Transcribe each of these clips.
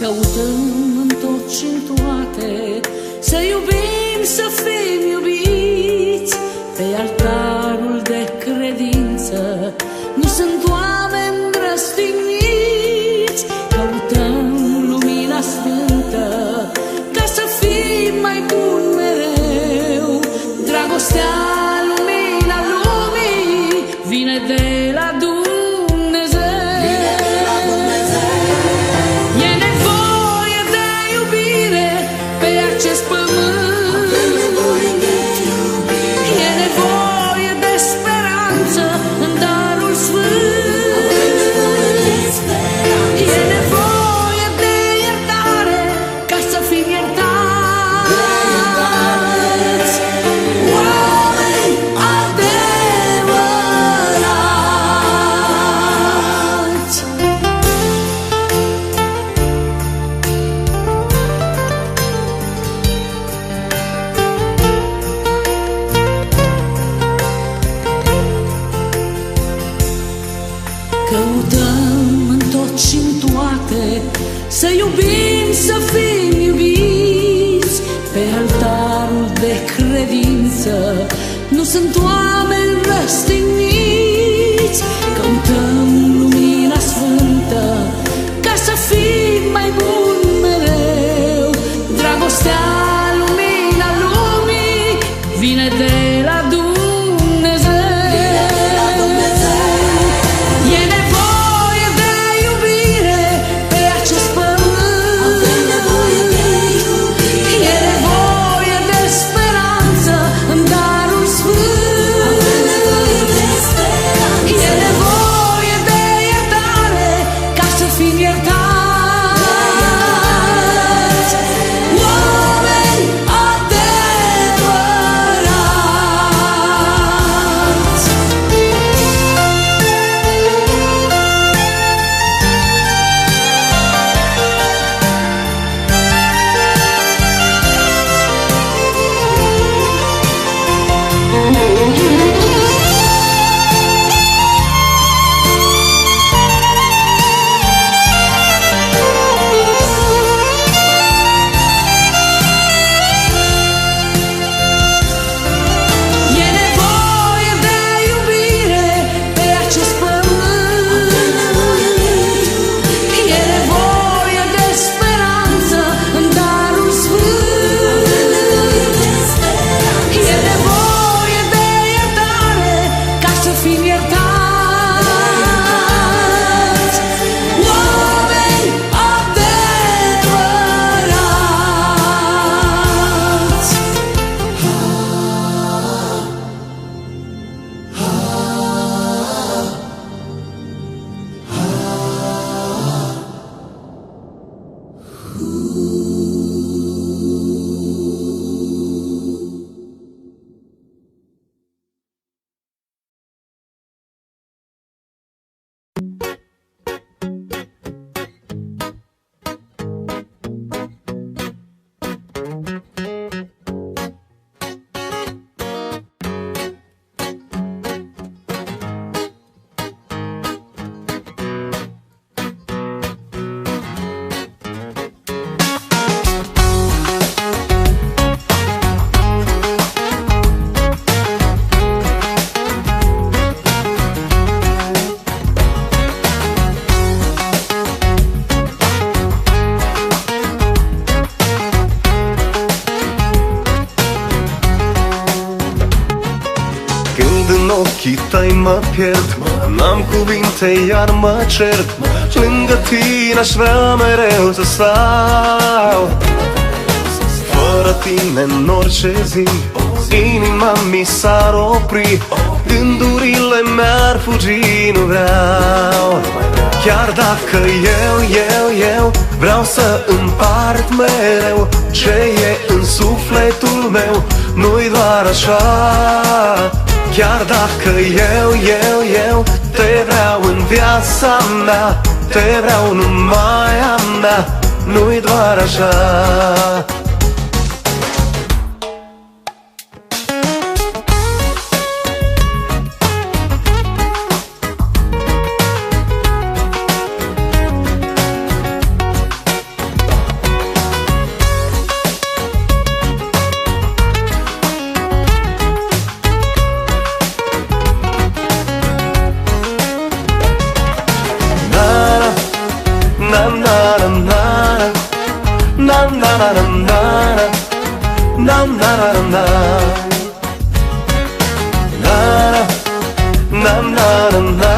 Căutăm în tot și în toate să iubim, să fim iubiți pe altarul de credință. Nu sunt oameni răstigniți. Căutăm lumina sfântă ca să fim mai buni mereu. Dragostea, lumina lumii vine de la Dumnezeu. Căutăm în tot și în toate să iubim, să fim iubiți pe altarul de credință. Nu sunt oameni răstigniți. Căutăm lumina sfântă ca să fim mai buni mereu. Dragostea, lumina lumii vine de la Dumnezeu. ochii tăi mă pierd, n-am cuvinte, iar mă cert. Lângă tine aș vrea mereu să stau. Fără tine în orice zi inima mi s-ar opri, gândurile mi-ar fugi, nu vreau. Chiar dacă eu vreau să împart mereu ce e în sufletul meu, nu-i doar așa. Chiar dacă eu te vreau în viața mea, te vreau numai a mea, nu-i doar așa. na na na na na na na na na na na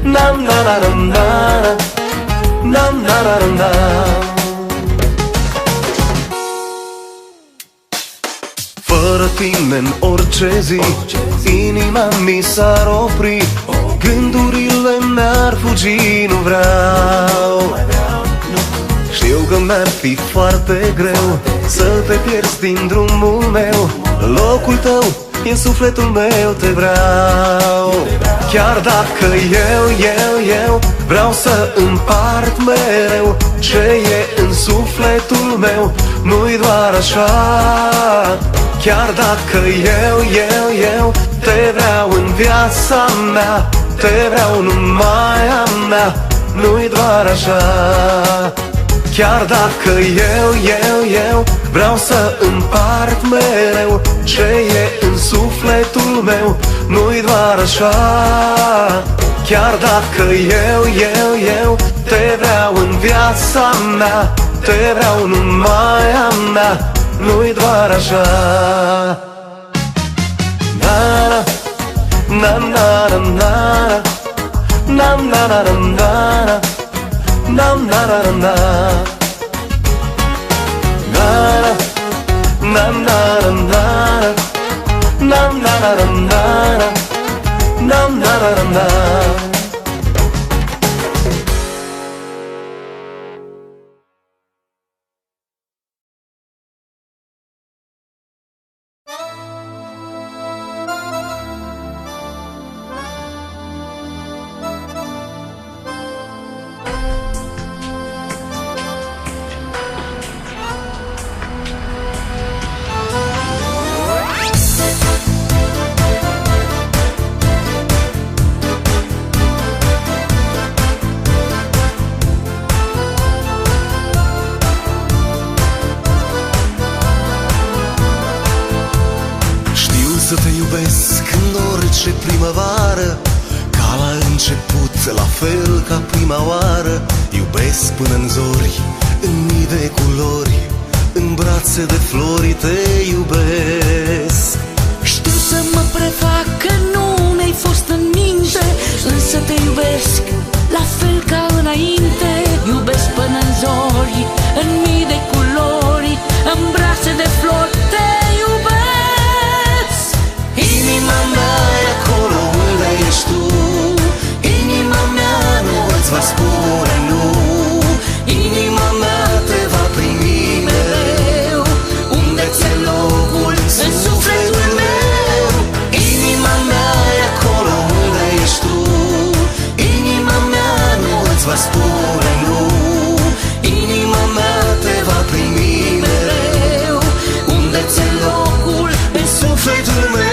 na na na na na na na na. Fără tine în orice zi inima mi s-ar opri, gândurile mi-ar fugi, nu vreau. Știu că mi-ar fi foarte greu să te pierzi din drumul meu, locul tău e sufletul meu, te vreau. Chiar dacă eu vreau să împart mereu ce e în sufletul meu, nu-i doar așa. Chiar dacă eu te vreau în viața mea, te vreau numai a mea, nu-i doar așa. Chiar dacă eu vreau să împart mereu ce e în sufletul meu, nu-i doar așa. Chiar dacă eu te vreau în viața mea, te vreau numai a mea, nu-i doar așa. Na na na na na na na na na na na na na na na na na na na na. Să te iubesc în orice primăvară, ca la început, la fel ca prima oară. Iubesc până în zori, în mii de culori, în brațe de flori te iubesc. Știu să mă prefac că nu mi-ai fost în minte, însă te iubesc la fel ca înainte. Iubesc până în zori, în mii de culori, în brațe de flori te iubesc. Inima mea e acolo unde ești tu, inima mea nu îți va spune nu. Inima mea te va primi mereu, unde ți-e locul în sufletul meu. Inima mea e acolo unde ești tu, inima mea nu îți va spune nu. Inima mea te va primi mereu, unde ți-e locul în sufletul meu.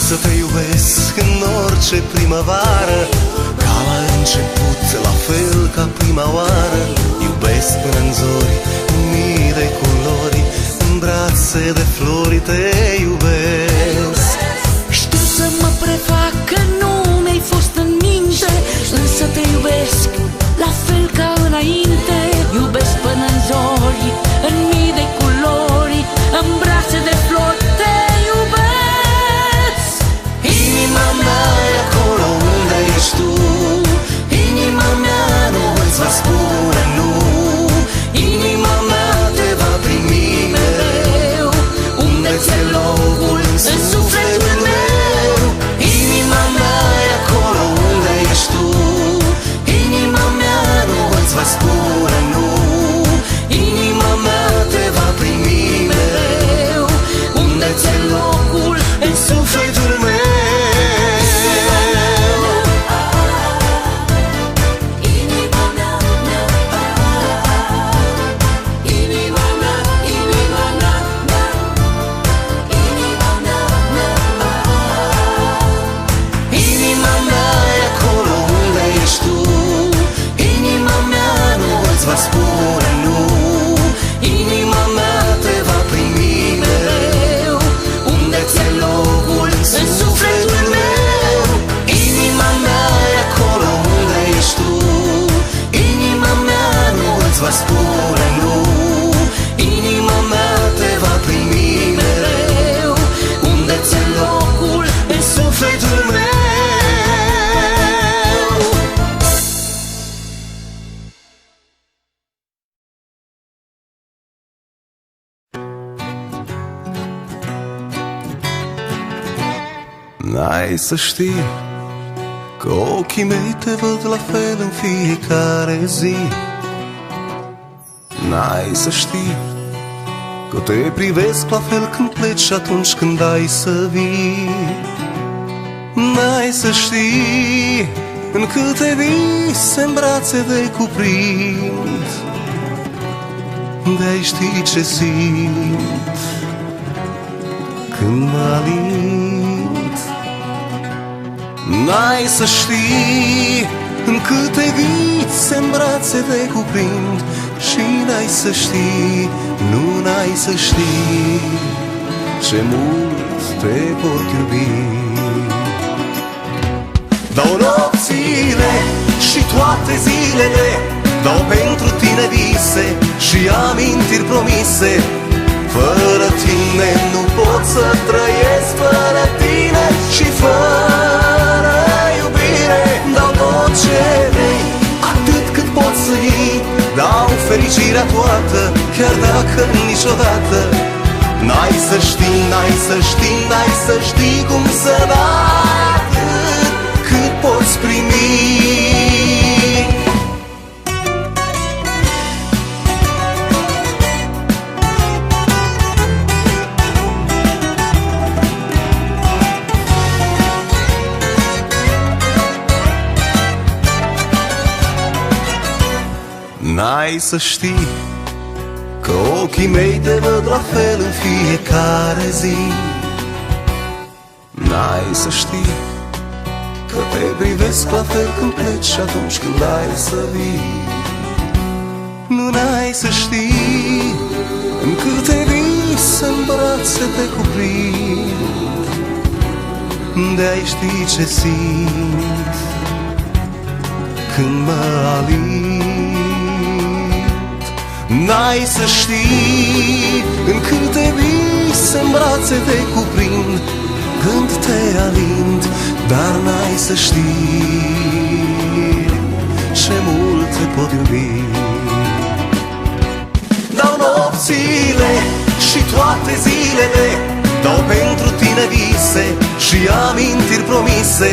Să te iubesc în orice primăvară, ca la început, la fel ca prima oară. Iubesc până în zori, în mii de culori, în brațe de flori te iubesc. Știu să mă prefac că nu mi-ai fost în minte, însă te iubesc la fel ca înainte. Iubesc până în zori, în mii de culori, în brațe de flori te iubesc. Inima mea e acolo unde ești tu, inima mea nu îți va spune nu. Inima mea te va primi mereu, unde ți-e locul în sufletul meu. Inima mea e acolo unde ești tu, inima mea nu îți va spune îți va spune nu. Inima mea te va primi mereu, unde ți-e locul în sufletul meu. N-ai să știi că ochii mei te văd la fel în fiecare zi. N-ai să știi că te privesc la fel când pleci și atunci când ai să vii. N-ai să știi în câte vise în brațe de cuprind, de-ai ști ce simt când mă alint. N-ai să știi în câte vise în brațe de cuprind, și n-ai să știi, nu n-ai să știi ce mult te pot iubi. Dau nopțile și toate zilele, dau pentru tine vise și amintiri promise. Fără tine nu pot să trăiesc, fără tine și fără iubire. Dau tot ce vrei, atât cât pot să iei, dau fericirea toată, chiar dacă niciodată n-ai să știi, n-ai să știi, n-ai să știi cum să dai atât cât poți primi. N-ai să știi că ochii mei te văd la fel în fiecare zi. N-ai să știi că te privesc la fel când pleci și atunci când ai să vii. Nu n-ai să știi în câte vise în brațe te cuprind, de-ai ști ce simt când mă alint. N-ai să știi în câte vise în brațe te cuprind când te alint, dar n-ai să știi ce mult te pot iubi. Dau nopțile și toate zilele, dau pentru tine vise și amintiri promise.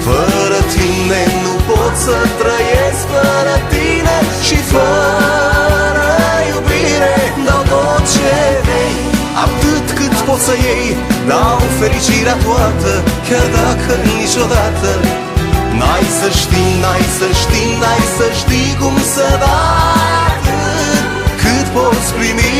Fără tine nu pot să trăiesc, fără tine și fără iubire. Dau tot ce vrei, atât cât pot să iei, dau fericirea toată, chiar dacă niciodată n-ai să știi, n-ai să știi, n-ai să știi cum să dai atât cât poți primi.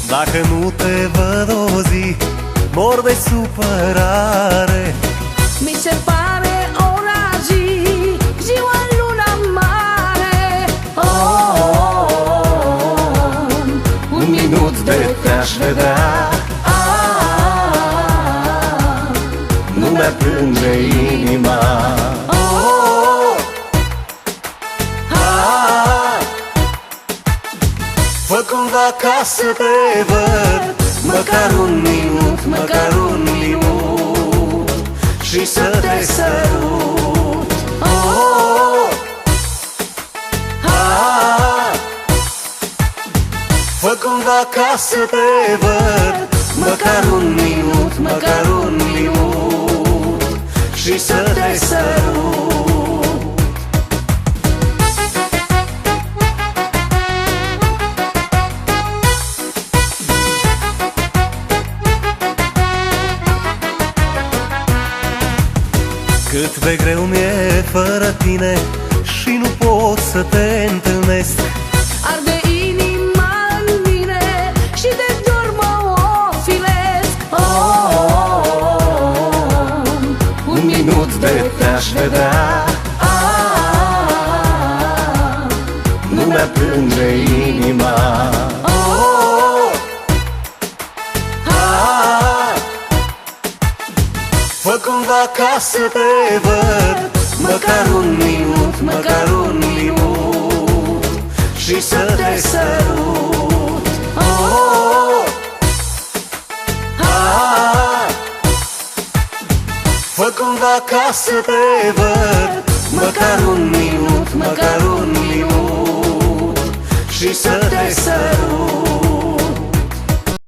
Dacă nu te văd o zi, mor de supărare. Mi se pare ora zi, ziua în luna mare. Un minut de te-aș vedea, nu mi-ar plânge inima. Fă cumva ca să te văd, măcar un minut, măcar un minut, și să te sărut. Fă cumva ca să te văd, măcar un minut, măcar un minut, și să te sărut. De greu mi-e fără tine și nu pot să te întâlnesc. Arde inima în mine și de dor mă ofilesc. Un minut de te-aș vedea, nu mi-aprinde inima. Fă cumva ca să te văd, măcar un minut, măcar un minut, și să te sărut. Fă cumva ca să te văd, măcar un minut, măcar un minut, și să te sărut.